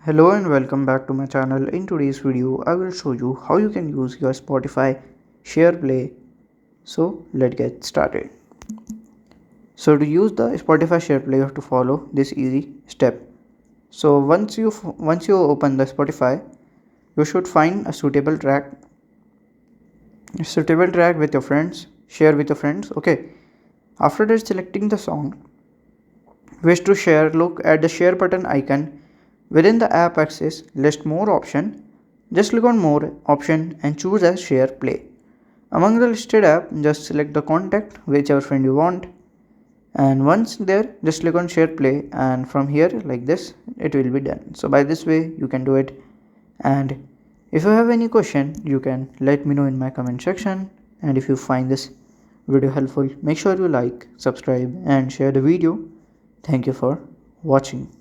Hello and welcome back to my channel. In today's video, I will show you how you can use your Spotify SharePlay. So let's get started. So to use the Spotify SharePlay, you have to follow this easy step. So once you open the Spotify, you should find a suitable track with your friends. Share with your friends. Okay. After that, selecting the song, wish to share. Look at the share button icon within the app access list more option. Just click on more option and choose as share play. Among the listed app, just select the contact whichever friend you want, and once there just click on share play, and from here like this it will be done. So by this way you can do it, and if you have any question you can let me know in my comment section. And if you find this video helpful, make sure you like, subscribe and share the video. Thank you for watching.